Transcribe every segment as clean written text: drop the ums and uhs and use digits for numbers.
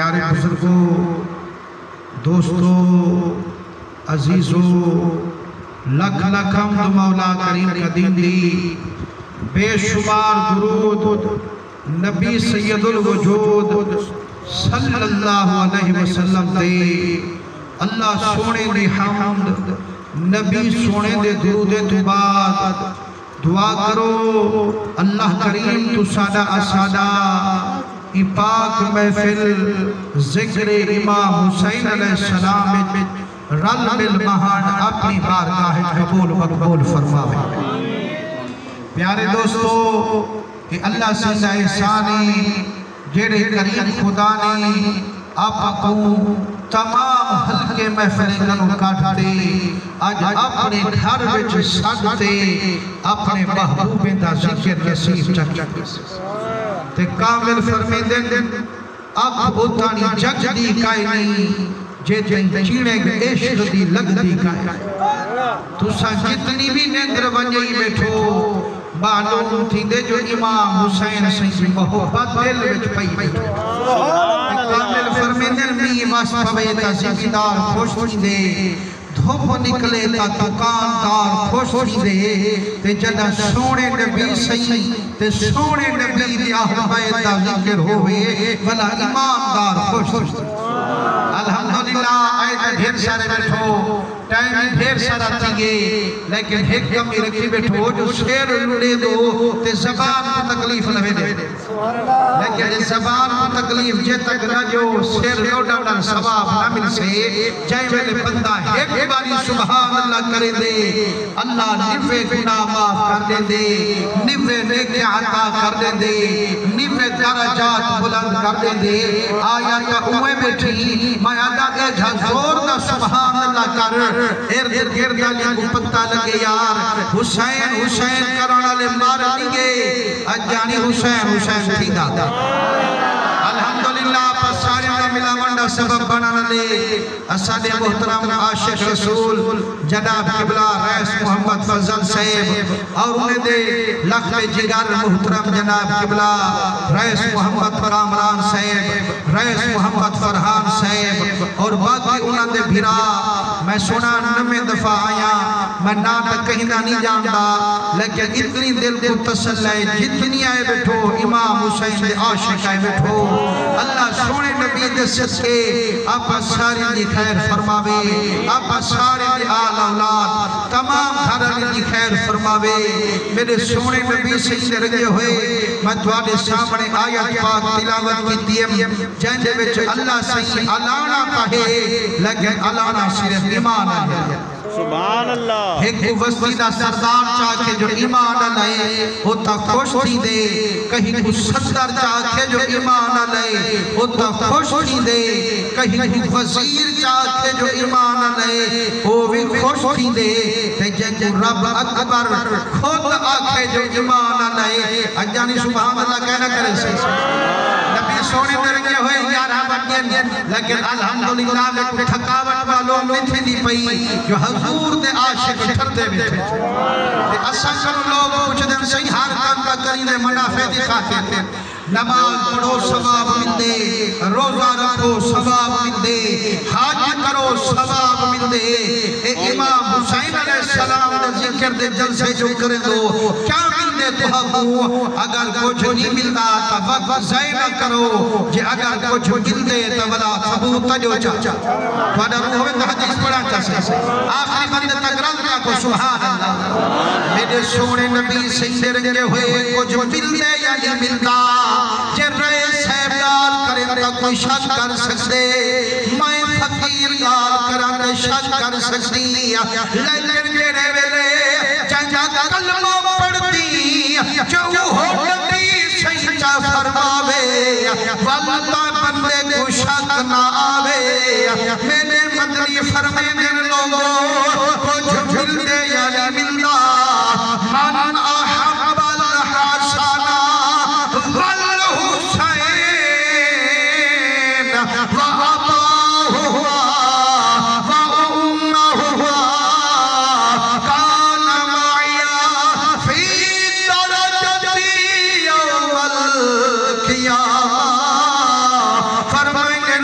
प्यारे बुजुर्गों, दोस्तों, अजीजों, लख लख हम्द मौला करीम कदीम दी, बेशुमार दुरूद नबी सैयदुल वजूद सल्लल्लाहु अलैहि वसल्लम दे। अल्लाह सोने दी हम्द, नबी सोने दे दुरूद तो बाद दुआ करो अल्लाह करीम तू सादा असादा पाक महफिल जिक्र इमाम हुसैन अलैहिस्सलाम में रल मिल महान अपनी बारगाह कबूल मकबूल फरमावे। प्यारे दोस्तों, कि अल्लाह से एहसानी जेड़े करीम खुदा ने आपको तमाम हल्के महफिल नूं काटते अज अपने घर विच सदते अपने महबूबे दा जिक्र नसीब चक ते कामिल फरमांदे अख उतानी जग दी काई नहीं जे ते चीणे इश्क दी लगदी काई। तुसा जितनी भी निंद्र वंजई बैठो मालूम थींदे जो इमाम हुसैन सी मोहब्बत दिल विच पई बैठो। कामिल फरमांदे मी वस पवे ता जिंदार खुश थींदे, धुप निकले ता दुकानदार खुश थींदे, ते जदा सोने नबी सही ते सोने नबी दी अहल बैत दा जिक्र होवे भला ईमानदार खुश। अल्हम्दुलिल्लाह आए ढेर सारे बैठो, टाइम ढेर सारा थीगे, लेकिन एक कमी रखी बैठो जो शेर लुड़े दो ते जबान को तकलीफ लवे दे। लेकिन जबान को तकलीफ जे तक न जो शेर लोडा सवाब ना मिल से जय वेले बंदा एक बारी सुभान अल्लाह करे दे, अल्लाह निवे गुनाह माफ कर दे, निवे नेक अता कर दे, निवे दरजात बुलंद कर दे। आया का उए बैठी मैं अदा के जोर दा सुभान अल्लाह कर इर्द गिर्द वाली पत्ता लगे यार हुसैन हुसैन करन वाले मार दिए अजानी हुसैन हुसैन थींदा। अल्हम्दुलिल्लाह पर सारे दा मिला वंडा सबब बनन ले असादे मोहतरम आशिक रसूल जनाब किबला रईस मोहम्मद फजल साहब और उन्हें दे लख जिगर मोहतरम जनाब किबला रईस मोहम्मद कामरान साहब, रईस मोहम्मद फरहान साहब और बाकी उन्हें दे भिरा। मैं सुना 90 दफा आया, मैं ना तक कहीं ना नहीं जानता, लेकिन इतनी दिल को तसल्ली जितनी आए बैठो इमाम हुसैन दे आशिक आए बैठो। अल्लाह सोने नबी दे सदके आप सारे दी खैर फरमावे, आप सारे दी आल औलाद तमाम घर दी खैर फरमावे। मेरे सोने नबी से लगे हुए मैं तुम्हारे सामने आयत पाक तिलावत कीती है जिंदे विच अल्लाह से अलाना कहे, लेकिन अलाना सिर्फ ईमान है। सुभान अल्लाह। एक वस्ती दा सरदार चाहे जो ईमान लाए होता खुश थी दे, कहीं को सदर चाहे जो ईमान लाए होता खुश थी दे, कहीं को वजीर चाहे जो ईमान लाए वो भी खुश थी दे, ते जो रब अकबर खुद आखे जो ईमान लाए अजानी सुभान अल्लाह कहना करे से नबी सोने दरजे होए 11 बजे, लेकिन अल्हम्दुलिल्लाह में थकावट वालों में थी पई जो हजूर दे आशिक ठरदे बैठे ते असा सब लोग पूछदे सही हर काम का करीने मुनाफे दिखाते। नमाज पढ़ो सवाब मिलदे, रोजा रखो सवाब मिलदे, हज करो सवाब मिलदे। ए इमाम हुसैन अलैहिस्सलाम दे जिक्र दे जलसे जो करे दो क्या मिलदे तुहाकू। अगर कुछ नहीं मिलता तो वक्त ज़ाय ना करो, जे अगर कुछ मिलदे तो वला सबूत जो चा वादा होवे तो हदीस पढ़ा चासे आखिरी बंदे तक रल को सुभान अल्लाह। मेरे सोने नबी सही रंगे हुए कुछ मिलदे या नहीं मिलता, जे रे सहबाल करे तो कोई शक कर सकते, मैं फकीर गाल करा तो शक कर सकती, लेकिन मेरे वेले जंजा कलमा पढ़ती जो हो नबी सही चा फरमावे वल्लाह बंदे को शक ना आवे। मेरे मदनी फरमाने लोगों कुछ मिलदे या नहीं मिलता, मन अहब्बल हसना वल हुसैन व अबाहु व उम्महु कान माया फी दरजती यौमल क़ियामा। फरमाएंगे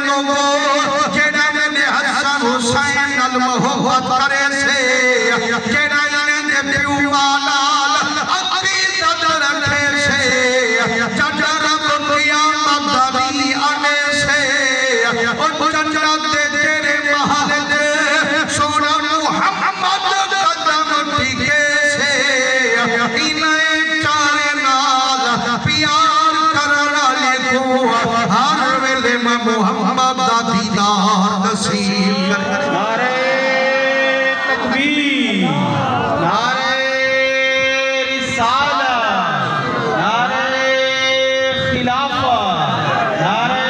मोहम्मद दा दीदार नसीब कर। नारे तकबीर, नारे रिसालत, नारे खिलाफत, नारे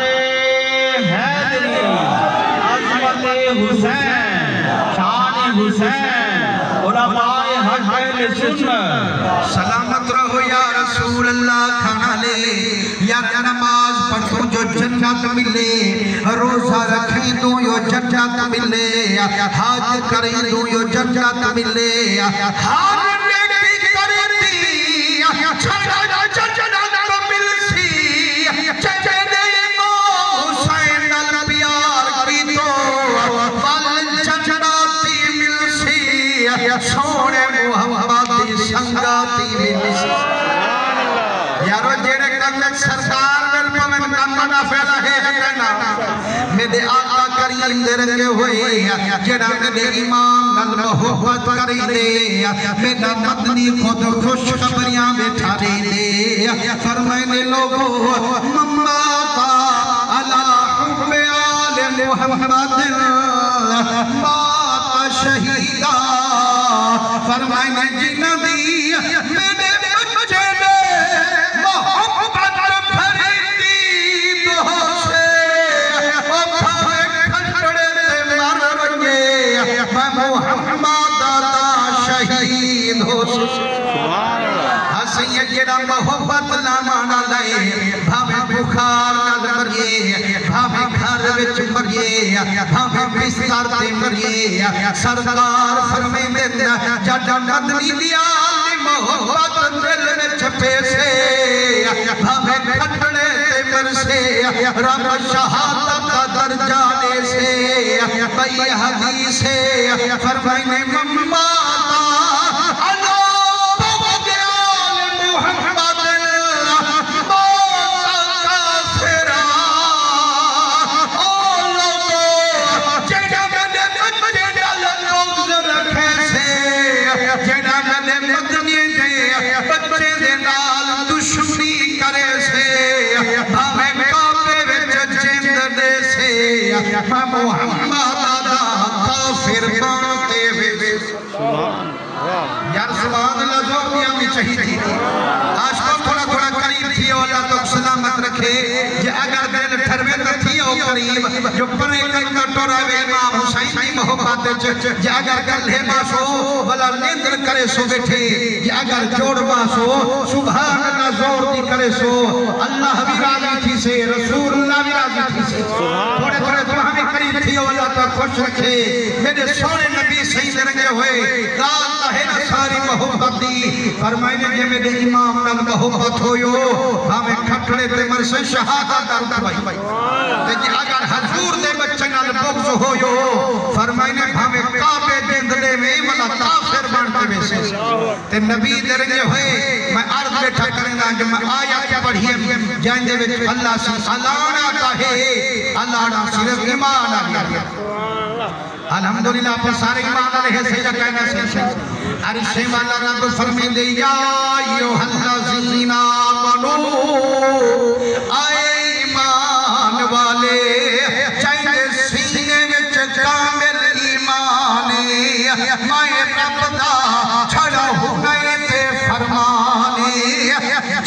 हैदरी, अज़मत हुसैन, शान हुसैन, उलमाए हक अहले सुन्नत। सलामत रहो या रसूल अल्लाह खाना ले या नमाज पढ़ो जो जन्नत मिले, रोजा रखे तो यो जन्नत मिले, हज करे तो यो जन्नत मिले, हर नेकी करे दी छड़ा जन्नत मिलसी, चचेरे इमाम हुसैन अल प्यार की तो फल जन्नती मिलसी, सोने मोहम्मद दी संगति मिलसी। यारो जेड़े कम सरकार में पवन का ना फैला है कहना मेरे आका करीम दे रंगे होए, जेड़ा मेरे इमाम नल मोहब्बत करी दे, मेरा मदनी खुद खुश खबरियां बैठा दे। फरमाए लोगो मम्मा का अला हुब्बे आले मोहम्मद मात शहीदा। फरमाए जिन्ना दी मेरे बच्चे ने मोहब्बत खरीदी तो से ओ भावे खटड़े ते मर गए, मैं मोहम्मद दा शहीद हो। सुभान अल्लाह। हसैया जेड़ा मोहब्बत ना माना ले, भावे बुखार नाल मरिए, भावे घर विच मरिए, भावे बिस्तर ते मरिए, सरकार फरमाइंदे जद मदनी दिया मोहब्बत दिल विच पैसे, भावे खटड़े ते मरसे, रब शहादत का दर्जा दे से। भाई हदीस है फरमाइने मम्मा यार सुभान अल्लाह जोर दिया भी चाहिए। आज को थोड़ा थोड़ा करीब थी अल्लाह तो सलामत रखे। जे अगर दिल ठरवे तो थी ओ करीब जो परे कन टोरा वे इमाम हुसैन की मोहब्बत जे अगर गले मासो भला नींद करे सो बैठे, जे अगर जोड़ मासो सुभान अल्लाह जोर दी करे सो अल्लाह भी राजी थी से, रसूलुल्लाह भी राजी थी से। थोड़े थोड़े दुआ में करीब थी अल्लाह तो खुश रखे। मेरे सोने नबी सही रंगे हुए रात है ना सारी मोहब्बत दी। फरमाइने जे मेरे इमाम नाल मोहब्बत होयो भावे खटड़े ते मरसे शहादत दर भाई ते जे अगर हुजूर दे बच्चे नाल बुग़्ज़ होयो फरमाइने भावे काबे दे अंदरे में वाला काफिर बन के वैसे ते नबी दे रंगे हुए। मैं अर्ज बैठा करेंगा जो मैं आयत पढ़िए जांदे विच अल्लाह से अलाना कहे, अल्लाह सिर्फ ईमान आ गया। अल्हम्दुलिल्लाह पर सारे ईमान वाले है सही कहना से अरशे वाला रब फरमाइंदे या अय्युहल्लज़ीना आमनू, आए ईमान वाले चाहे सीने विच कामिल ईमान मैं रब दा छड़ा हुने ते फरमाने,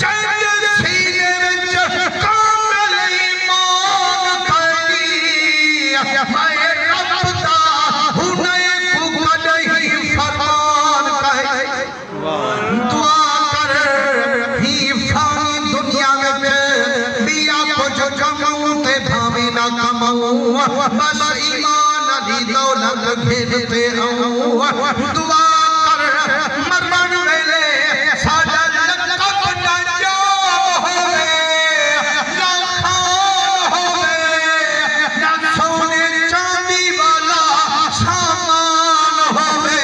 चाहे सीने विच कामिल ईमान करी मैं बस ईमान दी दौलत घेरते आऊं। दुआ कर मरन वेले साडा लक़ब ना जाम होवे, ना खान होवे, ना सोने चांदी वाला सामान होवे।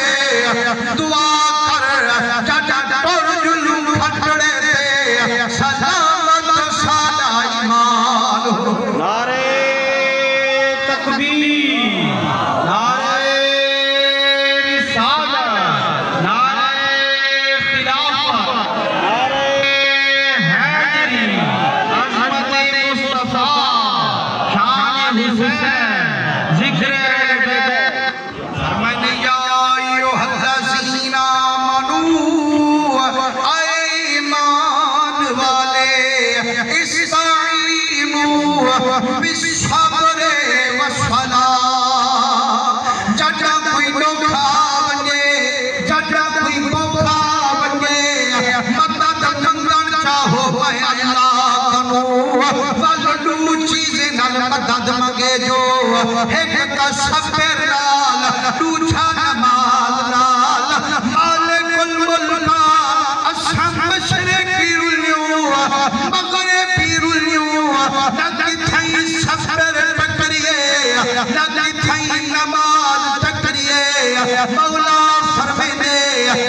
दुआ कर जाडा टुर जुलूम खटड़े ते सलामत साडा ईमान हो। नारे हुसैन जिक्र अहले बैत। फरमाने या अय्युहल्लज़ीना आमनू, ऐ ईमान वाले, इस्ताईनू बिस्सब्र वस्सलाह। जड़ा कोई धोखा बने, जड़ा कोई धोखा बने, मदद मंगण चाहो मैं अल्लाह कनू, वलू चीज़ नाल मदद मंगे जो, एक का सब्र नाल, दूजा नमाज नाल, मालिकुल मुल्क असम मशरिक़िल मग़रिबिल, लगी थई सब्र टकरिए, लगी थई नमाज टकरिए। मौला फरमाइंदे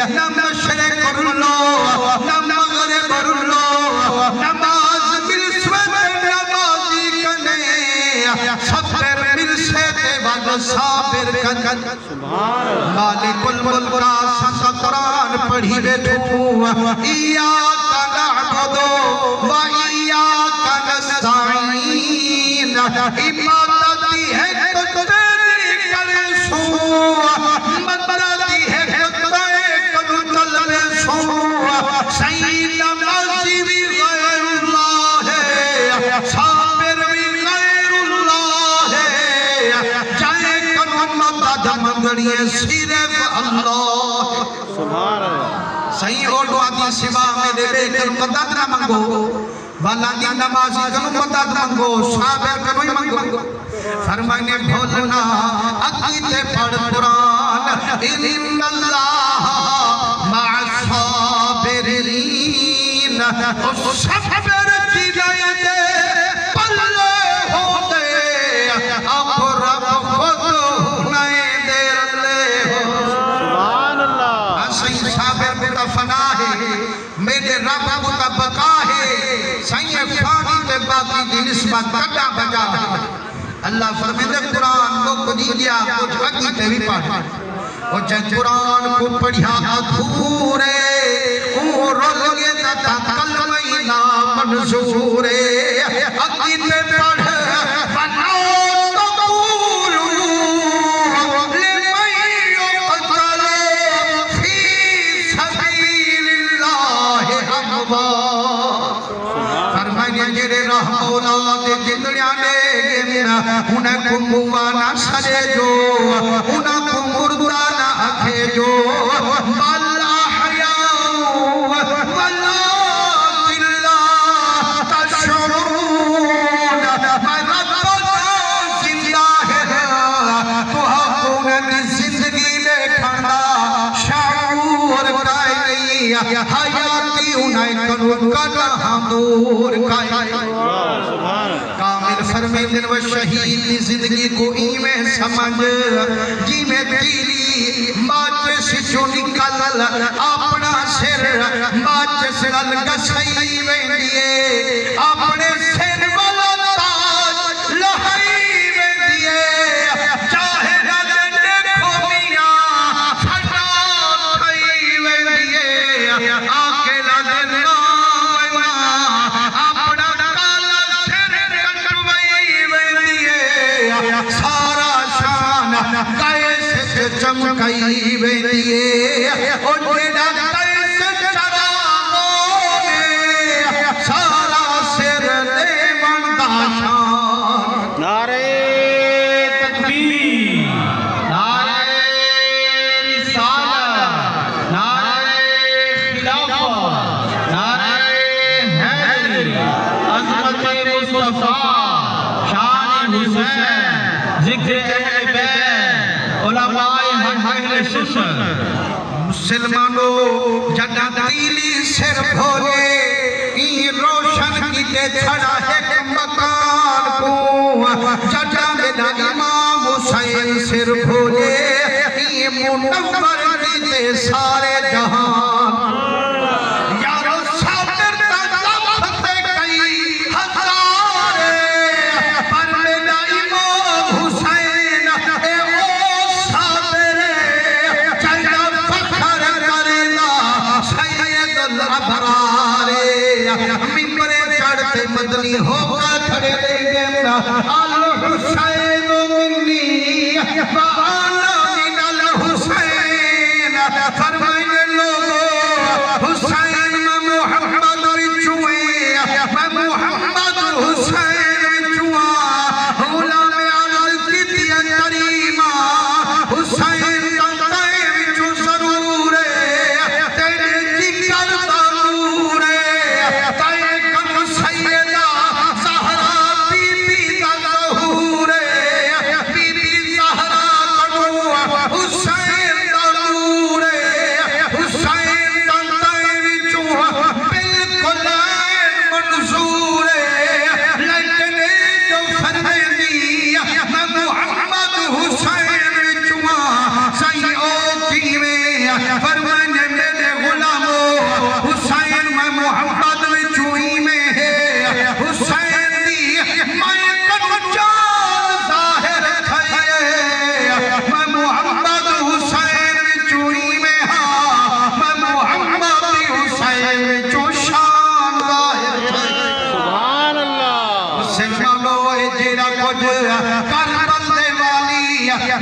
न मशरिक़ रुलो न मग़रिब रुलो, नमाज मिलसे नमाजी कने, सब्र मिलसे ते वग साबिर कन। मालिकुल मुल्क का कुरान पढ़ी बैठो, इय्याका नअबुदु व इय्याका नस्तईन, इबादती है तो तेरी करे सो, मददी है तो तेरे कदू तलबे सो, सईद नमाज़ी भी गैरुल्लाह है, साबिर भी गैरुल्लाह है, चाहे कदू मदद मंगड़िए सिर्फ अल्लाह। सुभान अल्लाह। सही ओडो आदि सिवा मेरे बेकर मदद ना मंगो, वाला दी नमाज़ी कनु मदद मंगो, साबिर कनु ही मंगो। फरमाने भोलना अकीदे पढ़ कुरान, इन्नल्लाह मअस साबिरीन, ओ सब्र की लायदे पल्ले हो दे, अब रब खुद नए दे रले हो। सुभान अल्लाह। सही साबिर का फना है, मेरे रब का बका है, सही फानी ते बाकी दी निस्बत कदा बजा। अल्लाह फरमाते कुरान को कुदिया कुछ अकीदे भी पढ़, और जब कुरान को पढ़िया अधूरे ओ रोल गए ता कलमा ही ना मंजूर है। अकीदे पढ़ बनाओ तो कूलू लिमन युक़तल फी सबीलिल्लाह अमवा। फरमाया जेरे रहमौला दे जिंदड़िया ने उनको मुआ ना सरे जो, उनको मुर्दा ना आखे जो, वल्ला हया वल्ला बिल्ला तशरुन, रब्बना जिंदा है तो हमने जिंदगी ले खड़ा शऊर काई नहीं, हयाती उन्हें कनु कदा हम दूर काई। कामिल फरमाइंदे व शहीद की जिंदगी को इमे समझ, जिमे तीली माचिस चो निकल अपना सिर माचिस नाल घसई वेंदी, अपने सिर वाला ताज लहई वेंदी, चाहे रल देखो मियां फटा थई वेंदी, आके लग ना अपना काला सिर कटवई वेंदी, सारा शान कैसे चमकई वेंदी, ओ जेड़ा कैसे चरागो में सारा सिर देवन दा शान। नारे तकबीर, नारे रिसालत, नारे खिलाफत, नारे हैदरी, अज़मत मुस्तफा, शान हुसैन, जिक्र अहले बैत, उलमाए हक अहले सुन्नत। मुसलमानों जदा तीली सिर भोले, ई रोशन कीते छड़ा एक मकान को, जदा मेरा इमाम हुसैन सिर भोले, ई मुनव्वर कीते सारे जहान। यारो साबिर दा लफ्ज़ कई हजार, पर मेरा इमाम हुसैन ए ओ साबिर, जदा फखर करेला सैयदुल अबरार, मिंबरे चढ़ते मदनी होकर खड़े अल हुसैन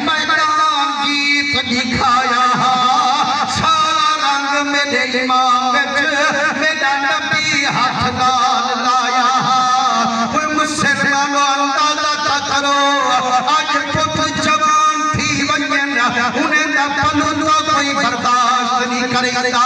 मैदान जीत दिखाया सारा रंग मेरे इमाम विच मेरा नबी हाथ नाल लाया कोई मुसलमानों अंदाजा ता करो अज पुत जवान थी वजन उन्हें दा पलू कोई बर्दाश्त नहीं करेगा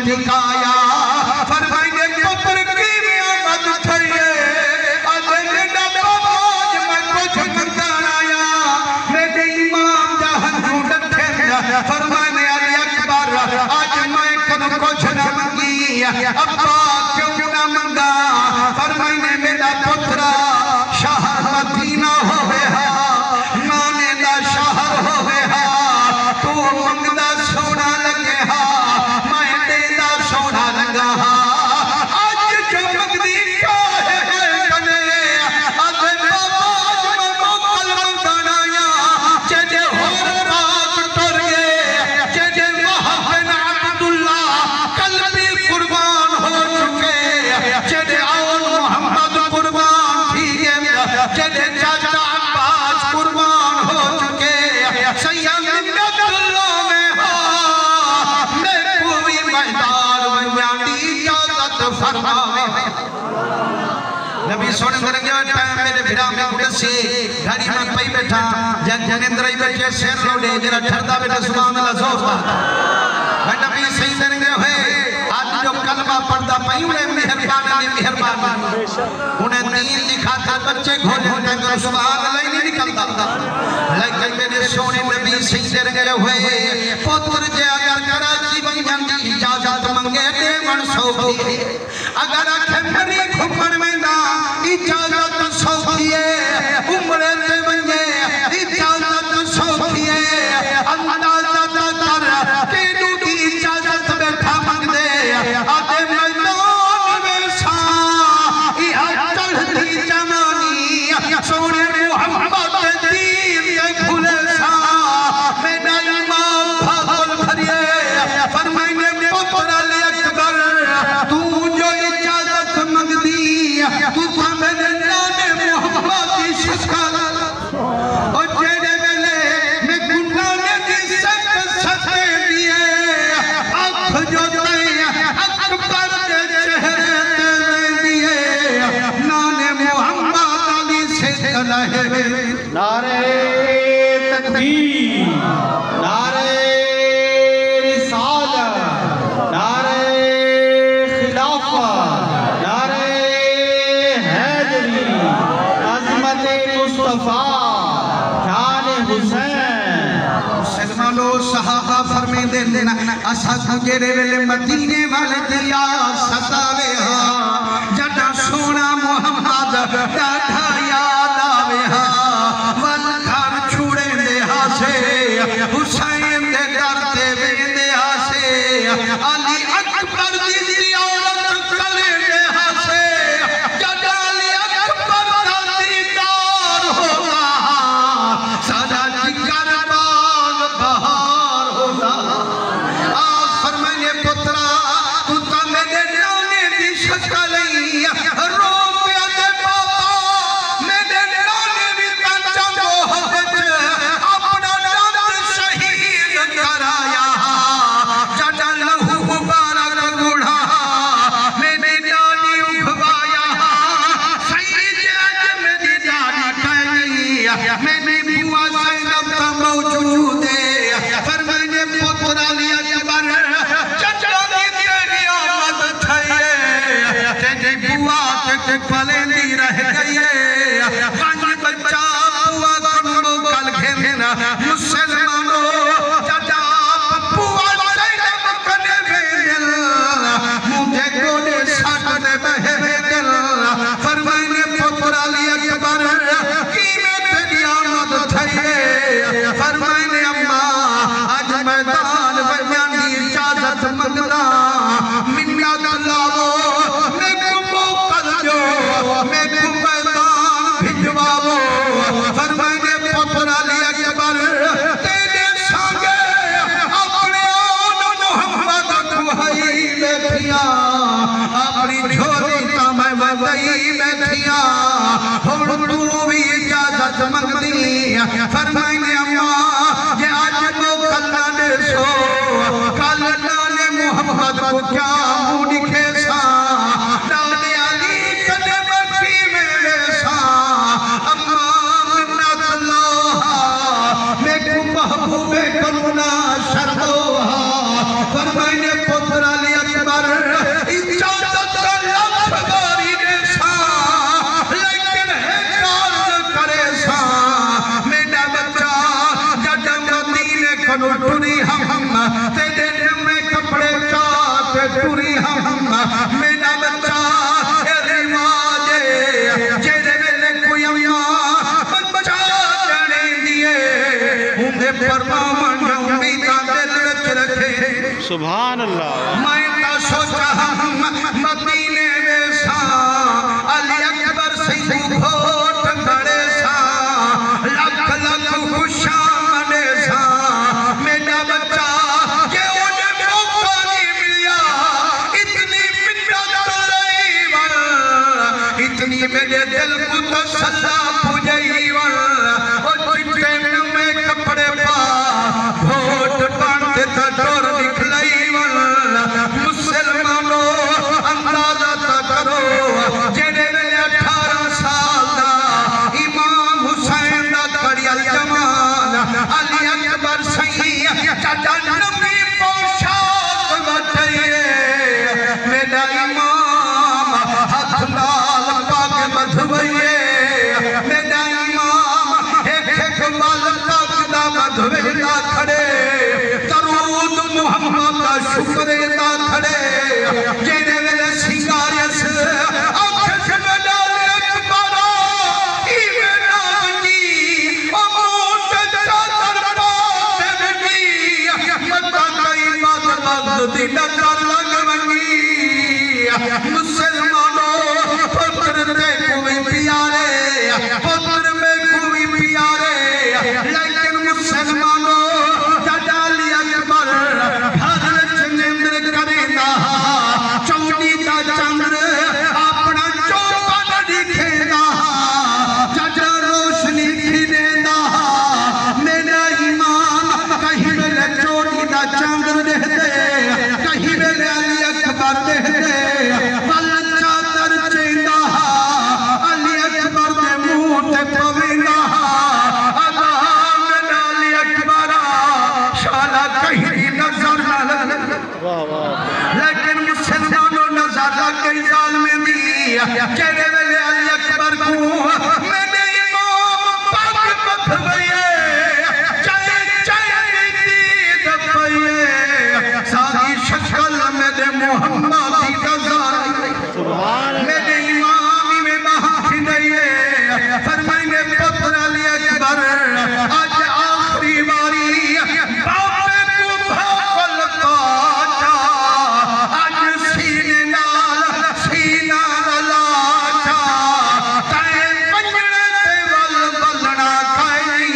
दिखाया फरमाइए पुत्र की नियामत थईए अदन दा बाज मैं कुछ मंगाया मेरे इमाम जहां डटे फरमाने अली अकबर आज मैं कुछ न मंगी अब्बा क्यों न मंगा फरमाने मेरा पुत्र शहर मदीना होवे हा नाने दा शहर होवे हा तू मंगदा सोना लगे हा सोना लगा आज चमकदी का है कने अदन बाज में मोकल मंगाया जे होर रात टुर गए जे वहाब बिन अब्दुल्ला कल्बी कुर्बान हो चुके जे औल मोहम्मद कुर्बान थी जे चाचा अब्बास कुर्बान हो चुके सैयद अब्दुल्ला में हो मैं पूरी मैदान नबी सोने करेंगे टाइम मेरे भिड़ा में गुड़से घड़ी में पई बैठा जन जनेंद्र ही बैठे शेर लोडे जरा ठरदा बैठा सुभान अल्लाह जोर मैं नबी सही करेंगे होए आज जो कलमा पढ़दा पई उन्हें मेहरबान उन्हें नील लिखा था बच्चे घोले करेंगे सुभान अल्लाह नहीं निकलता लेकिन मेरे सोने नबी सही करेंगे होए पुत्र जे अगर कराची बन जाती इजाजत मंगे देवन सौखी अगर अखंडरी घुमण वेंदा इजाजत सौखी उमरे ते वंजे इजाजत सौखी अंदाजा कर केडू की इजाजत बैठा मंगदे आते मैदान में सा या चढ़ती जवानी सोने मोहम्मद दीन के खुले सा मेरा इमाम फागल भरिए फरमाइने पुत्र अली अकबर तू जो इजाजत मंगदी तू मेरे नाने मोहम्मद की शक्ल और जेड़े वेले मैं गुंडाने दी सते दिए आंख जो तई अकबर के चेहरे ते दिए नाने मोहम्मद अली से लहे नारे तकबीर नारे रिसालत नारे खिलाफत नारे हैदरी अज़मत मुस्तफा शान हुसैन सलमानो सहाबा फरमाते देना असा गुजरे वेले मदीने वाले दिया सतावे हा जदा सोना मोहम्मद डाठा याद आवे हा वल घर छुड़े दे हासे हुसैन दे दर ते वेंदे हासे अली अकबर दी जियारत करे दे हासे जदा अली अकबर दा दीदार होगा सादा जिगर बाग बहार होगा आ फरमाने पुत्रा तू ता मेरे नाने दी शक्ल रो पे दे बाबा मेरे नाने भी कंचा मोहब्बत अपना नाम शहीद कराया जदा लहू मुबारक बूढ़ा मेरे नानी उठवाया सईद अज मेरी दादी कही मेरी बुआ ज़ैनब ता मौजूद है फरमाने पुत्र अली अकबर चचा दी तेरी आमद थई तेरी बुआ ते पलेंदी रह गई पांच बच्चा बुआ को कल घेरना मुसलमानों चचा बुआ ज़ैनब कने दिल मुझे गोडे साथ दे बहे दिल फरमाने पुत्र अली अकबर की मैं तेरी आमद कनो टुरी हम तेरे नमे कपड़े चाट टुरी हम मेरा बच्चा रिवाज जेरे वेले कोई अम्मा बच्चा जाने दिए उंदे परमामन उम्मीदां दिल विच रखे सुभान अल्लाह। मैं ता सोचा हम मदीने में सा अली अकबर सिंह घोट बड़े सा लख लख खुशामने सा मेरा बच्चा के उन्हें मौका नहीं मिला इतनी मिन्नत रही वन इतनी मेरे दिल को तसल्ला पुजई वन और चिट्टे में कपड़े पा घोट बांधते था डोर निकलाई वन मुसलमानों अंदाजा ता करो जेड़े वेले 18 साल दा इमाम हुसैन दा कड़िया जमान अली अकबर सही चाचा नबी पोशाक बटाइए मेरा इमाम हाथ लाल पाक बधवइए मेरा इमाम एक बाल पाक दा बधवेला खड़े दरूद मुहम्मद दा शुक्र दा खड़े जेड़े वेले सिंगारियस आंख जमला अकबर इवे नानी ओ मोट चादर पाते बनी मता कई बात बात दी नजर लगवनी मुसलमानों पुत्र ते कोई प्यारे पुत्र में कोई प्यारे लेकिन मुसलमानों जडाली अकबर घर चंद्र करेंदा चौड़ी दा चंद्र अपना चौका दिखेंदा जड रोशनी खिलेंदा मेरा ईमान कहीं वेले चौड़ी दा चंद्र देखते कहीं वेले अली अकबर देखते पल चादर चेंदा अली अकबर दे मुंह ते पवेंदा मेरा अली अकबर शाला कहीं नजर ना लगे लेकिन मुसलमानों नजारा कई साल में दी जेड़े वेले अली अकबर को मेरे इमाम पाक बधवइए चाहे चाहे दी दफइए सारी शक्ल मेरे मोहम्मद दी नजर मेरे इमाम में बाहर नहीं फरमाइए पुत्र अली अकबर आज आखिरी बारी बापे को भागल काटा आज सीने नाल सीना लाचा तै पंजड़े ते वल बलना काई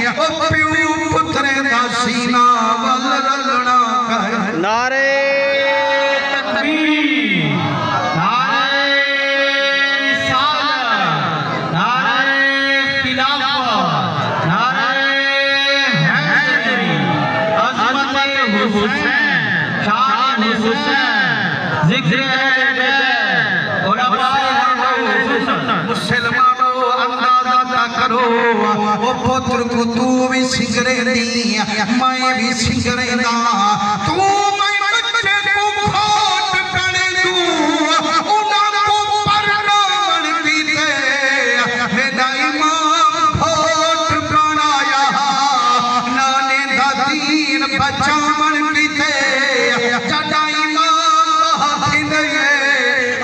ओ प्यू पुत्रे दा सीना वल ललना काई नारे तकबीर, नारे रिसालत, नारे खिलाफत, नारे हैदरी, अज़मत हुसैन, शान हुसैन, ज़िक्र बैत, उलमाए हुसैन। मुसलमानों अंदाजा ता करो ओ पुत्र को तू भी सिंगरे दी मैं भी सिंगरे ना तू मैं बच्चे को खोट पड़े तू उना को परनावन कीते मेरा इमाम खोट बनाया नाने दा दीन बचावन कीते जड़ा इमाम हाथी नहीं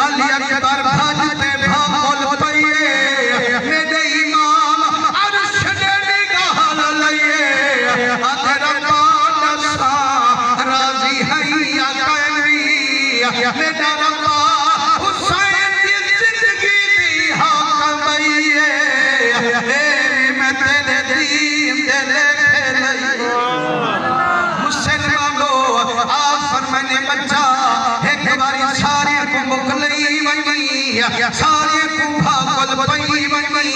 अली अकबर भजते भागल पइए मेरे इमाम अर्श दे निगाह लइए अगर रब्बा राजी है या कैवी मेरा रब्बा हुसैन की जिंदगी दी हक बइए मैं तेरे दीन दे लेके लई मुसलमानों आ फरमाने बच्चा एक बारी सारे को मुकलई वई सारे को भागल पई वई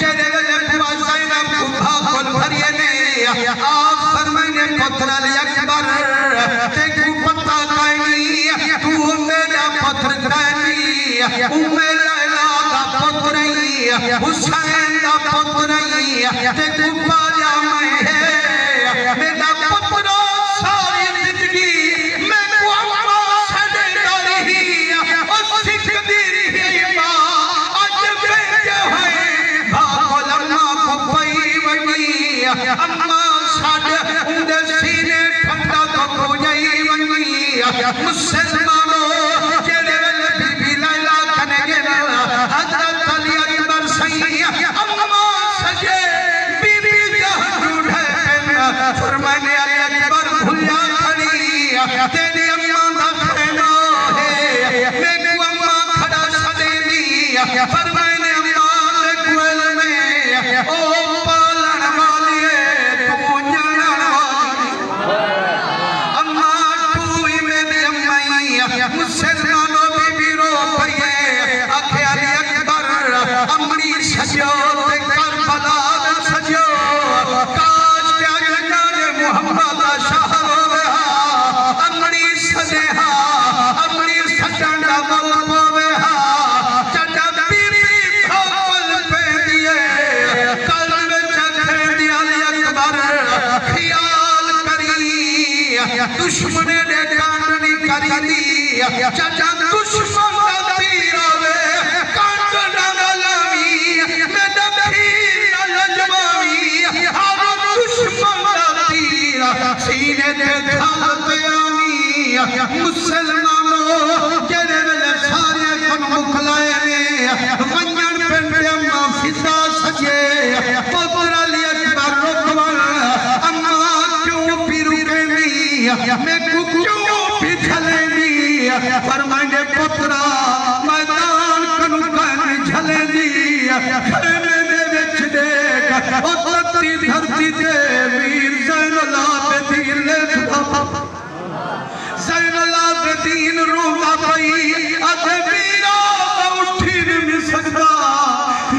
जेरे वेले बुआ ज़ैनब को भागल भरिए ने आ फरमाने पुत्र अली अकबर ते को पता काई तू मेरा पुत्र काई उम्मे लैला दा पुत्र हुसैन दा पुत्र ते को पाया मैं मेरा पुत्र सारी जिंदगी मैं को अम्मा सदे रही और सिखदी रही मां आज बेटे है भागल अम्मा को पई वई अम्मा उनके सीने ठंडा तो कोई वनी मुसलमानों जेड़े बीबी लैला कनेगे हजरत अली अकबर सही अम्मा सजे बीबी जहां ढूंढे फरमाने अली अकबर भुलिया खड़ी तेरी अम्मा दा खेना है मैं अम्मा खड़ा सदेनी फरमाने अम्मा दे कोल में ओ पालन वाली तू जानन वाली अम्मा तू ही मेरी अम्मा मुसलमानों बीबी रो पई आखे अली अकबर अम्मी सजो ते करबला सजो काश क्या जन्नत मोहम्मद दा शहर होवे अम्मी सजे अम्मी सजन दा बल होवे चटा बीबी खोल पे दिए कल्ब चखे दिया अली अकबर ख्याल करी दुश्मन दे कांड नहीं करी चाचा दुश्मन दा तीर आवे कांड ना लावी मैं दखी ना लजवावी हर दुश्मन दा तीर सीने ते छालते आवी मुसलमानों जेड़े वेले सारे कन मुखलाए ने वंजन पिंड अम्मा फिदा सजे पुत्र अली अकबर रुकवन अम्मा क्यों पीरू कहनी मैं क्यों पिछलेनी फरमाए पुत्रा मैदान कनु कन झलेनी खेमे दे विच देख ओ तत्ती धरती ते वीर ज़ैनुल आबिदीन लिखदा ज़ैनुल आबिदीन रोंदा पई अते वीरा उठी नहीं सकदा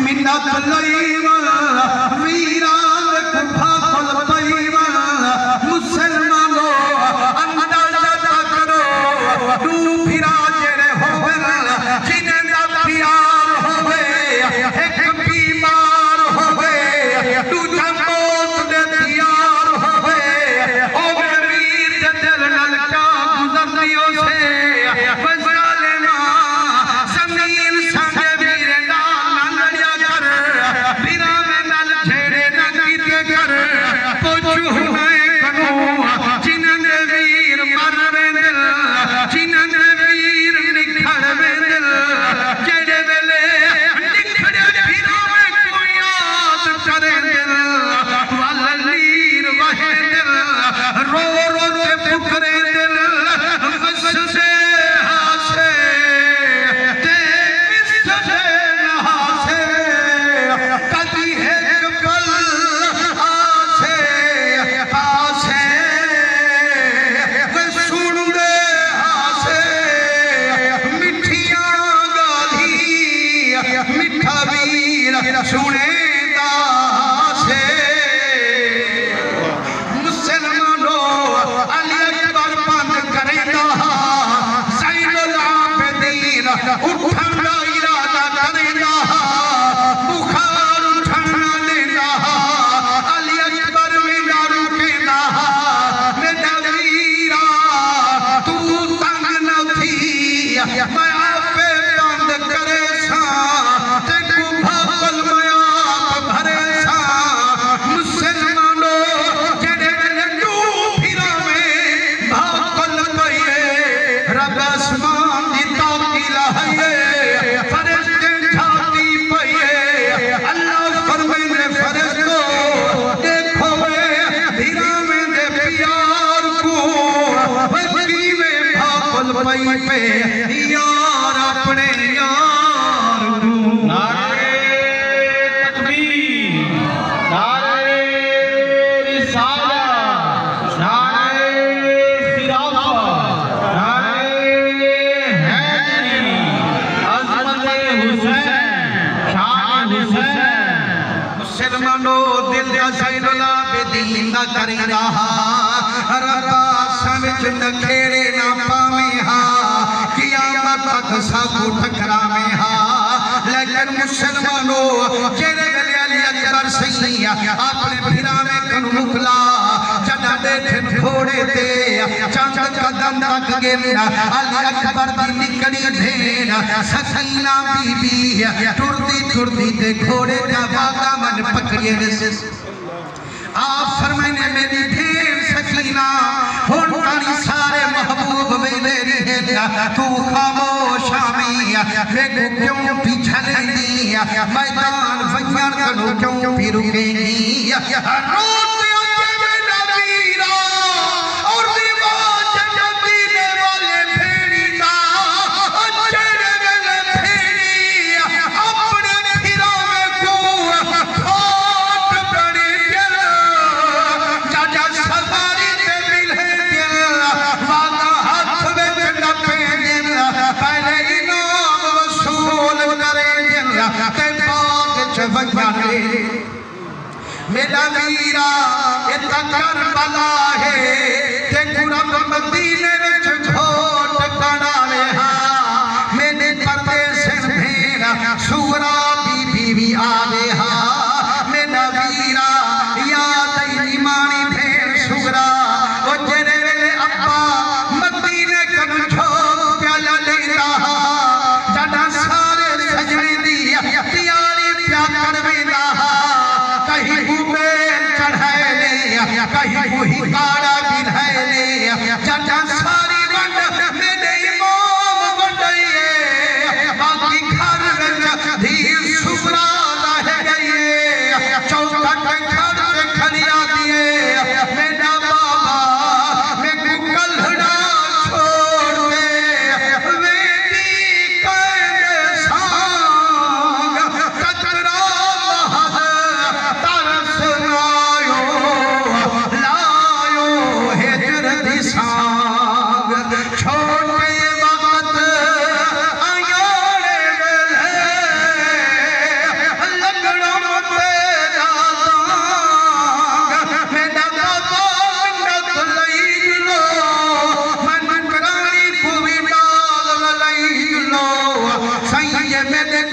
मिन्नत लई वीरा कुफा फल पई मुसलमानों अंदाजा करो तू फिरा जेड़े होवे जिन्हें दा प्यार होवे एक बीमार होवे दूजा मौत दे तैयार होवे ओ वीर दे दिल नाल क्या गुजरदियो से बचा लेना जमीन संगे वीर नाल लड़िया कर बिना में नाल छेड़े ना कीते कर पोछू है कनो जिन्हें वीर मर दिल जिन्हें वीर निखड़ दिल जेड़े वेले निखड़े फिरा में कोई याद करे दिल वाला लीर वहे दिल रो रो के पुकरे दिल वससे हासे ते मिससे नहासे कभी है कल आसे आसे सुन दे हासे मिठियां गाली मिठा वीर सुने दासे मुसलमानों अली अकबर बंद करेगा ज़ैनुल आबिदीन उठन दा इरादा करेगा बुखार उठन ना देगा अली अकबर भी ना रुकेगा मेरा वीरा तू तंग न थी मैं आपे बंद करे सा तेको भागल मैं आप भरे सा मुसलमानों जेड़े वेले तू फिरा में भागल पईए रब आसमान दी ताकील है फरिश्ते छाती पईए अल्लाह फरमाए फरिश्तों देखो फिरा में दे प्यार को बदी में भागल पई पे यार अपने यार को नारे तकबीर नारे रिसालत नारे खिलाफत नारे हैदरी अज़मत हुसैन शान हुसैन मुसलमानों दिल दा ज़ैनुल आबिदीन दा करेगा रब्बा समझ न खेड़े ना पावे कियामत तक सबू ठकरावे लेकिन मुसलमानों जेड़े वेले अली अकबर सही अपने फिरा में कनु मुकला जड़ा बैठे घोड़े ते चंद कदम तक गेंदा अली अकबर दी निकली भेड़ सकीना बीबी टुरदी टुरदी ते घोड़े का बागा मन पकड़िए आप फरमाने मेरी भेड़ सकीना हुन तानी सारे महबूब वेले रहे तू खामोश आमी मेरे क्यों पीछे लेंदी मैदान वयन कनो क्यों भी रुकेगी मेरा वीरा इतना करबला है ते कुरब मदीने विच झोट कणावे हा मेरे परदेस भेड़ा सूरा बीबी भी आवे हा मेरा वीरा याद निमानी भेड़ सूरा ओ जेरे वेले अब्बा मदीने कन झोट प्याला लेंदा हा जदा सारे सजने दी प्यारी प्या करवेंदा हा कहीं कहीं वही काड़ा बिन्हैले चाचा सारी वंड मेरे इमाम वंडइए बाकी घर में धी सुबरा रह गई चौखट घर पे खड़िया दिए मेरा बाबा मैं कलहड़ा छोड़ दे बेटी कैद सांग कतरा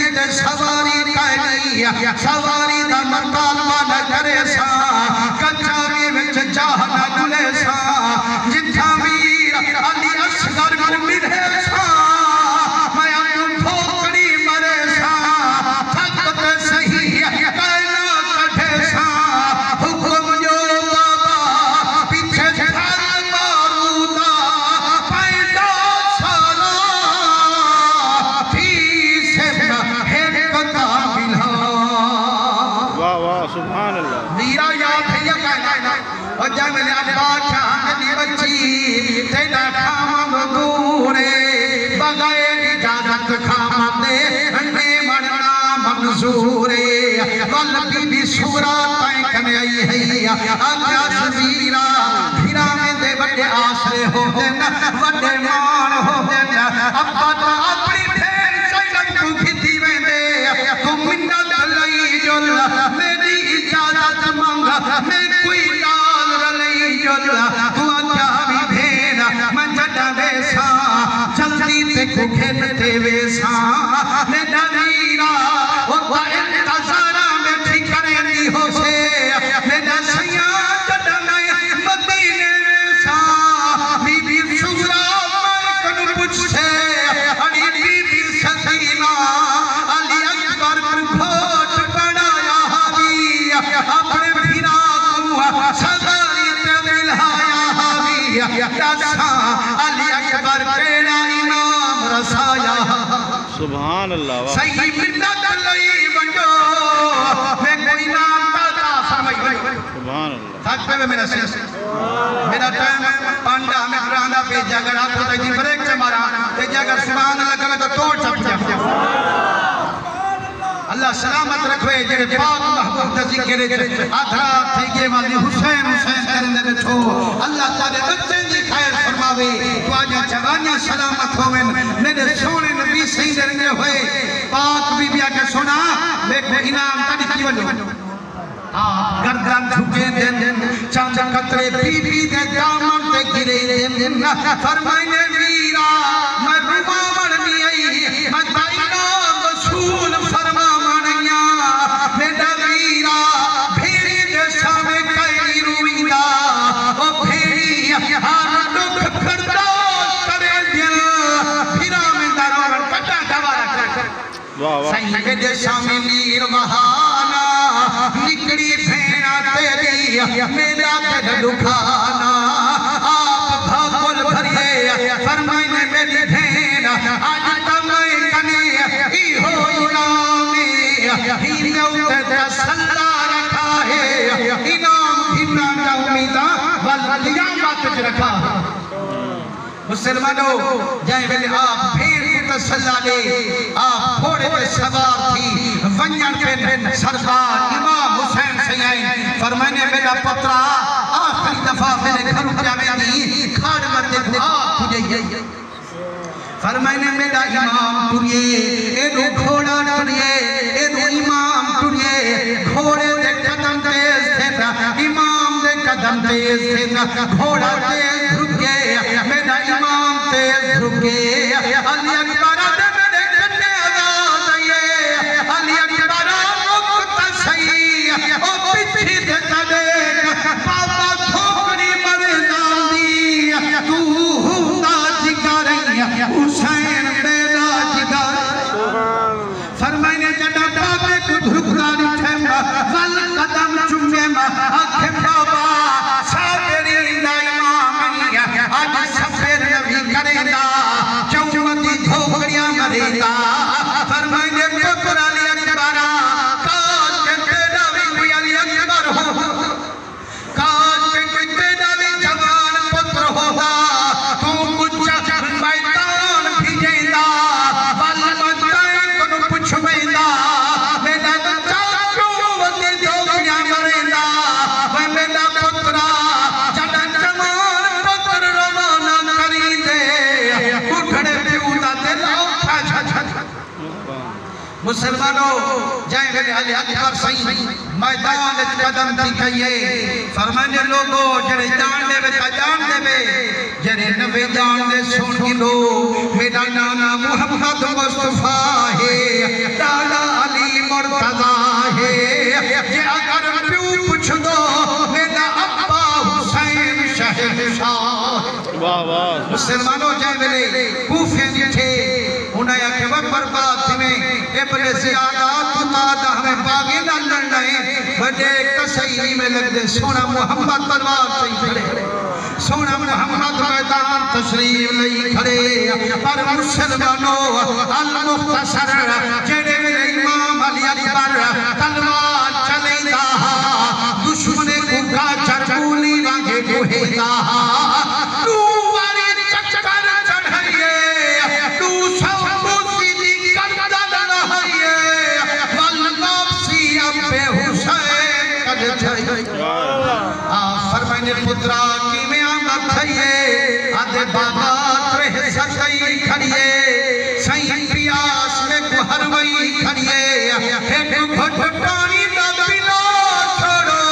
तरस सवारी दा मतालबा न करे सा कचारी विच चाह न गुले सा जिथा वीर अली असगर को मिले सा मैं आपको ठोकड़ी मरे सा थकत सही कहना कठे सा हुक्म जो बाबा पीछे घर मारूदा पैदा सारा फीस है कदा बिला सुभान अल्लाह वीरा याद है या कहना और जब मैंने अब्बा चाहनी बच्ची तेरा खामद दूरे बगैर इजाजत खामदे ने मरना मंजूरे वल बीबी सूरा तय कने आई है आकाश वीरा फिरा में दे बड़े आसरे हो देना बड़े मान हो देना अब्बा तो अपनी भेड़ सैलम को खिदी में दे तू मिन्नत लई जुल मेरी इजाजत मंगा मैं कोई लाल रलई जुल तू आजा भी भेड़ मैं जड़ा वेसा जल्दी ते को खेलते वेसा मेरा वीरा ओ इंतजारा में ठिकाने दी हो से मेरा सैया जड़ा नहीं मदीने वेसा बीबी सुगरा मैं कनु पूछे अड़ी बीबी सकीना अली अकबर को खोट बनाया हावी अपने भीरा को सगारी ते मिलाया हावी दसा अली अकबर तेरा इनाम रसाया सुभान अल्लाह सही मिन्नत लई बंजो मैं कोई नाम दाता फरमाई सुभान अल्लाह थक पे मेरा शेष मेरा टाइम पांडा में करांदा पे जगड़ा को दी ब्रेक से मारा ते जगर सुभान अल्लाह कला तो तोड़ छप जा अल्लाह सलामत रखवे जेरे पाक महबूब दा जिक्र आधरा थे के वाली हुसैन हुसैन करने दे छो अल्लाह तारे बच्चे दी खैर फरमावे तो आज जवानियां सलामत होवें मेरे सोने नबी सही रहने होए पाक बीबिया के सुना देखो इनाम तड़ी की वजो गर्दन झुके दिन चांद कतरे बीबी दे दामन पे गिरे दिन फरमाए वीरा मैं रुबा मरनी आई मैं ताइना रसूल फरमा मनया मेरा वीरा भेड़ी दे सामे कई रुईदा ओ भेड़ी हर दुख मेरे सामी मीर बहाना निकली भेड़ा तेरी मेरा दिल दुखाना आप भाकुल भरिए फरमाइने मेरी भेड़ा आज तमय कने ई हो इनाम ही ने तसल्ला रखा है इनाम भिन्ना ना उम्मीदा वल क़यामत रखा मुसलमानों जय वेले आप भीड़ को तसल्ला ले आप घोड़े पे सवार थी वंजन पे सरदार इमाम हुसैन सैयद फरमाने मेरा पुत्रा आखिरी दफा मेरे घर जावेगी खाड़ मत देखो आप तुझे फरमाने मेरा इमाम टुरिए एनु घोड़ा टुरिए एनु इमाम टुरिए घोड़े दे कदम तेज थे इमाम दे कदम तेज थे घोड़ा तेज रुके मेरा इमाम तेज रुके अली अकबर दे मेरे कन्ने आवाज ये अली अकबर मुक्त सही ओ पिछी दे तले बाबा ठोकरी मरदान दी तू हुंदा जिगर हुसैन मेरा जिगर फरमाने जड़ा बाबे को धुकरा दिखेगा वल कदम चुमे आखे बाबा साबरी नाइमा मनिया आज सफेद नबी करेगा चौमती धोकड़ियां मरेगा फरमाने पुत्र अली अकबर काज के तेरा भी कोई अली अकबर हो काज के कोई तेरा भी जवान पुत्र होगा तू कुछ मैदान भिजेगा बल मचाए को कुछ मैदा मेरा चाचू वती धोकड़ियां मरेगा वे मेरा पुत्रा जड़ा जवान पुत्र रवाना करी दे उठड़े पिउदा ते लाखा छछ मुसलमानों जय वेले अली अकबर सही मैदान कदम दिखाइए फरमाने लोगो जड़े जान देवे ता जान देवे जड़े नबी जान दे सुन गिलो मेरा नाना मोहम्मद मुस्तफा है दादा अली मुर्तजा है जे अगर प्यू पूछ दो मेरा अब्बा हुसैन शहंशाह वाह वाह मुसलमानों जय वेले कूफे थे उन्हें आके बर्बाद में इब्ने ज़ियादा तुतादा हमें बागी ना लड़ना है बड़े कसई में लग दे सोना मोहम्मद तलवार से खड़े सोना मोहम्मद मैदान तशरीफ लई खड़े पर मुसलमानों अल मुख्तसर जेड़े मेरे इमाम अली अकबर तलवार चलेगा दुश्मन को का चरबूली वांगे कोहेगा तू वाली चक्कर चढ़ाइए तू सब मुसीदी करदा रहिए वल वापसी अबे हुसैन कद जाई आ फरमाने पुत्रा की में आमद थइए आदे बाबा त्रे सही खड़िए सही प्यास में को हरवई खड़िए एक घुट पानी दा पिलो छोड़ो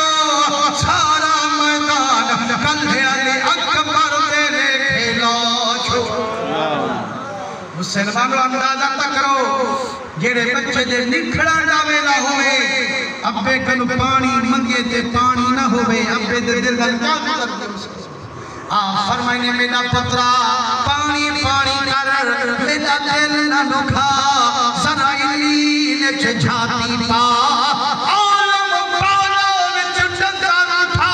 सारा मैदान कल अली अकबर तेरे खेलो मुसलमानों अंदाजा तक करो जेड़े बच्चे दे निखड़ा जावेला होवे अब्बे कनु पानी मंगे ते पानी ना होवे अब्बे दे दिल क्या आ फरमाइने मेरा पुत्रा पानी पानी कर मेरा दिल ना दुखा जरा इल्ली ने झाती पा आलम पालो विच डंगर उठा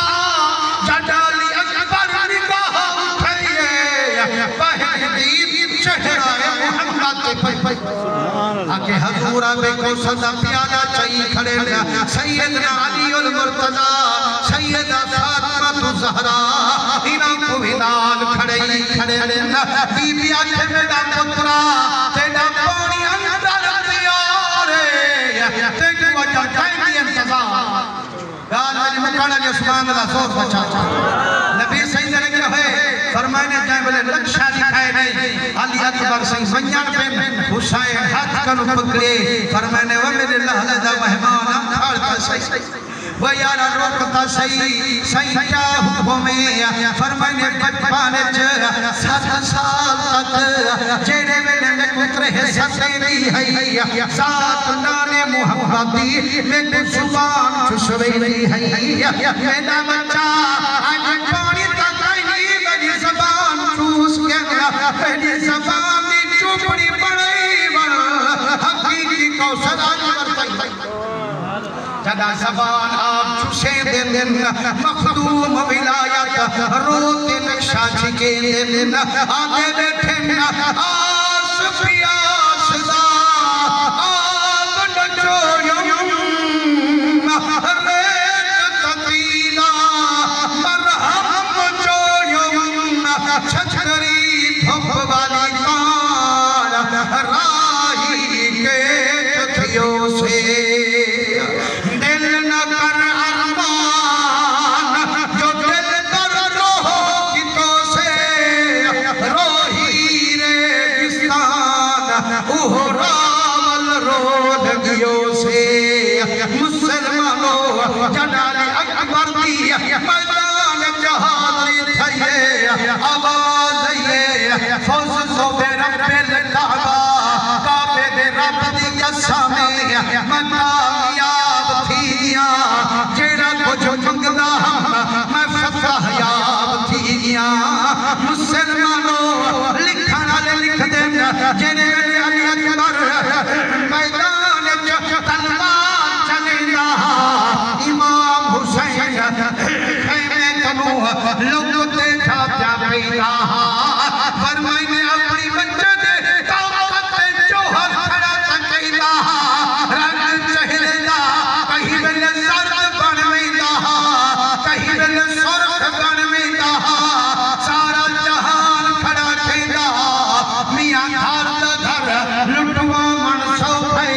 जडाली अकबर निगाह उठाइए पहली चेहरा मोहम्मद आके हजूर आवे को सदा प्याला चाहिए खड़े सैयदना अली उल मुर्तजा सैयदा फातिमा ज़हरा इन्हां को हिदाल खड़े बीबी आखे मेरा पुत्रा तेरा पानी अंदर दिया रे तेको वजह टाइम इंतजार गाल में मुकाना जो सुभान अल्लाह सोच बचा नबी सही लगे है फरमाने जाए बोले लक्ष्य दिखाए नहीं अली अकबर सिंह संजान पे हुसैन हाथ कनु पकड़े फरमाने वो मेरे लहदा मेहमान खाड़ का सही वो यार रोकता सही क्या हुक्म में फरमाने बचपन च 7 साल तक जेड़े मेरे में पुत्र है सतेदी है साथ नाने मोहम्मदी में को जुबान चुसवेली है मेरा बच्चा आज पानी तक नहीं मेरी जुबान चूस के मेरी जुबान में चुपड़ी पड़ी हकीकी कौशल जदा ज़बान आप चुसे दिन मखदूम विलायत रोते नक्शा छिके दिन आगे बैठे आस प्यास दा आप नचोयम रेत ततीला मरहम चोयम छछरी धुप वाली तार राही के चथियों से दिल न कर अरमान जो दिल कर रोहो कितों से रोही रेगिस्तान उहो रावल रोड गियों से मुसलमानों जनाले अकबर दी मैदान जहादी थये आवाज ये फौज सो बेरब्बिल काबा काबे दे रब दी कसमे मकामियाब थीया जेड़ा कुछ मंगदा मैं फतह याब थीया मुसलमानों लिखण वाले लिख दे जेने अली अकबर मैदान तलवार चलेंदा इमाम हुसैन खैमे कनु लोग देखा क्या पैदा फरमाइने अपनी बच्चे दे ताकत जोहर खड़ा तकैदा रंग चेहरे दा कहीं वेले सर्द बन वेंदा कहीं वेले सुर्ख बन वेंदा सारा जहान खड़ा थेंदा मियां घर दा घर लुटवा मन सो भई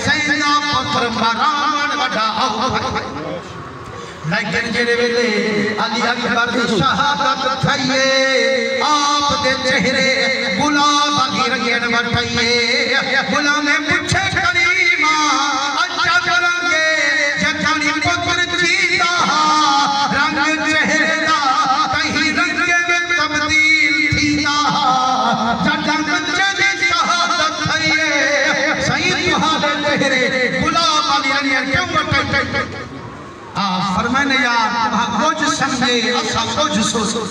सैदा पुत्र मरावन वडा लेकिन जेरे वेले अली अकबर दी शहादत थईए आप दे चेहरे गुलाब दी रंगन वठईए गुलाम ने पूछे करीमा अच्छा करेंगे जखनी पुत्र जीता रंग चेहरे दा कहीं रंग में तब्दील थीदा जखन बच्चे दी शहादत थईए सही तुहारे चेहरे गुलाब दी रंगन क्यों वठई फरमाने यार तुम कुछ समझे असा कुछ सोचो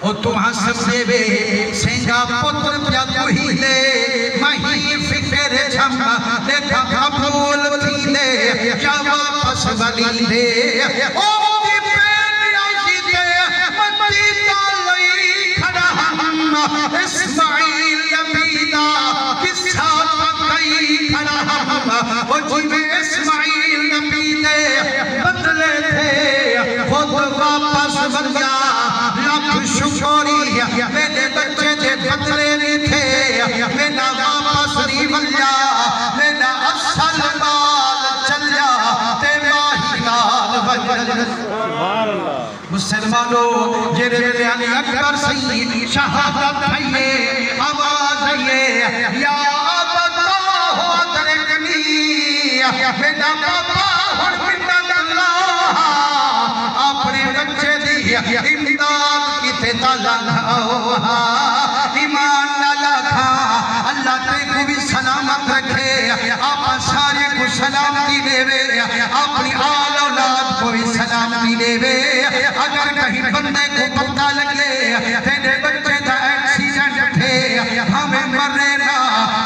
ओ तुम समझे वे सेंगा पुत्र प्या तुही ले मही फिकर छम देखा कबूल थी ले या वापस बली ले ओ दी पेट आसी ते मती तालई खड़ा हम इस्माइल यमीना किस्सा पकई खड़ा हम ओ जीवे इस्माइल नबी ने बदले थे खुद वापस बन गया लख शुक्री मेरे बच्चे जे बदले नहीं थे मेरा वापस नहीं बन गया मेरा असल माल चल गया ते माही नाल बन मुसलमानों जेरे वेले अली अकबर सही शहादत थईए आवाज आईए या अल्लाह अदरकनी मेरा बाबा हुन मिन्नत अल्लाह अपने बच्चे दी इमदाद किथे ताला ईमान नाला खा अल्लाह ते को भी सलामत रखे आप सारे को सलामती देवे अपनी आल औलाद को भी सलामती देवे अगर कहीं बंदे को पता लगे तेरे बच्चे का एक्सीडेंट थे हमें मरे ना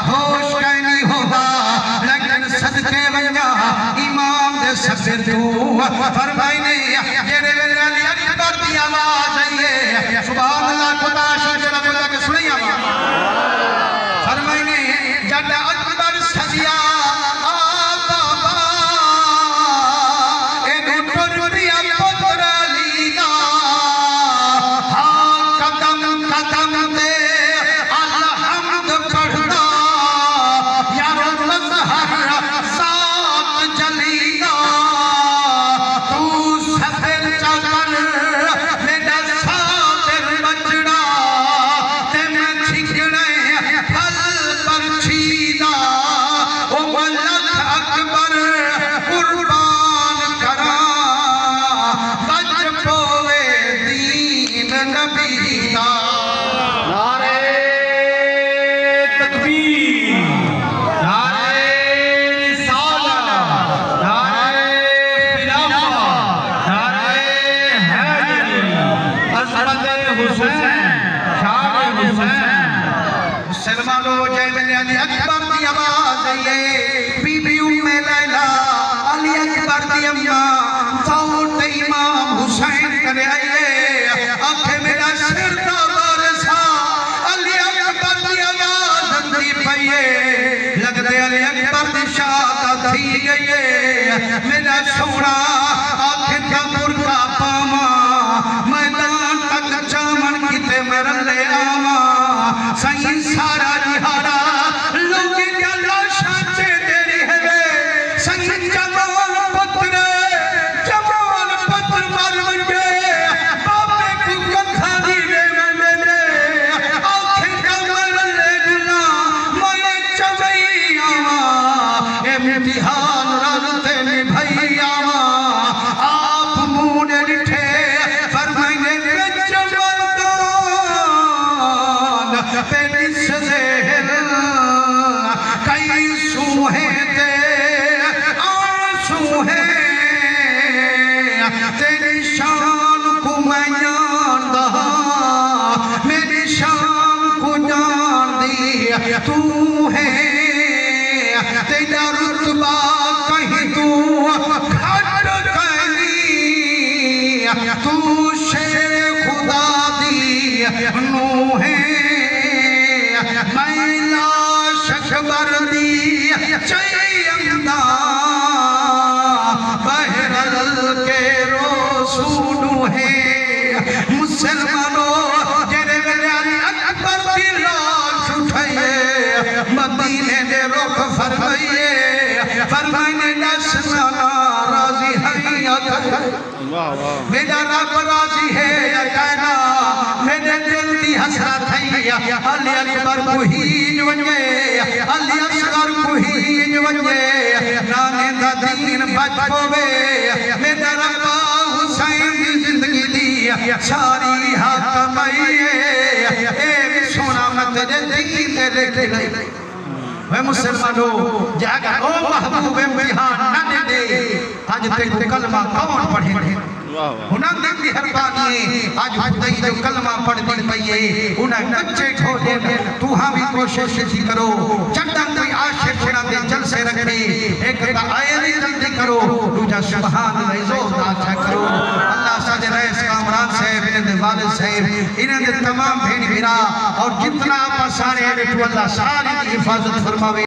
होश कहीं नहीं होगा लेकिन सदके वजा इमाम दे सफर तू फरमाइने जेरे वेले अली अकबर दी आवाज आईए सुभान अल्लाह खुदा शुक्र अल्लाह के सुनी आवाज फरमाइने जब अकबर सजिया आ बाबा ए टुर पिया पुत्र लीना हां कदम कदम पे अलहम्द पढ़ना यार मजहर साथ जलीना तू सफर चकर मेरा साबिर बचना ते मैं छिकने फल पर छीना ओ मलक अकबर कुर्बान करा बच पोवे दीन नबी दा नारे तकबीर नारे रिसालत नारे खिलाफत नारे हैदरी हज़रत हुसैन शाह हुसैन मुसलमानों जय अली अकबर की आवाज आईए बीबी उम्मे लैला अली अकबर दी अम्मा फौत इमाम हुसैन करे आए आखे मेरा सिर दा वारसा अली अकबर दी आवाज दी पईए लगदे अली अकबर दी शाहादत थी गई मेरा सोना आखे दा मुर्गा पावा मैदान तक जामन किते मरन ले आवा सही सारा दिहाड़ा लोग गल्ला शाचे तेरी है सही जवान पुत्र मर वजे बापे को कथा दी रे मेरे आखे दा मरन ले गुना मैं चवई आवा ए इम्तिहान रलते ने भई आवा आप मुंह डिठे फरमाइने विच मर्दान पेनिस ज़हर कई सूहे ते आंसू है तेरी शान को मैं जानदा मेरी शान को जान दी तू है तेरा रुतबा कहीं तू घट कहीं तू शेर खुदा दी नू है मैं लाश अकबर दी चैयंदा बहरल के रोसूलू है मुसलमानों जेरे मेरे अली अकबर दी लाश उठाइए मदीने दे रुख फरमाइए फरमाइने नस्ना राजी है वाह वाह मेरा रब राजी है या कहना मेरे दिल दी हसरत है अली अकबर को हीज वजे अली असगर को हीज वजे नाने दा दीन बच पवे मेरा रब हुसैन दी जिंदगी दी सारी हाकमई ए सोना मत दे दीन दे ले वे मुसलमानों जागा ओ महबूब इम्तिहान न दे आज ते कलमा कौन पढ़े वाह वाह हुना दी हरबानी आज खुदाई जो कलमा पढ़ दी पईए उना कच्चे ठोडे तू हां भी कोशिश थी करो चंदा कोई आशिक छड़ा दे जलसे रखे एक ता आयरी जल्दी करो दूजा सुभान अल्लाह जोर अच्छा करो अल्लाह सादे रईस कामरान साहब इने वालिद साहब इने दे तमाम भेड़ भिरा और जितना आप सारे बेटू अल्लाह सारी की हिफाजत फरमावे।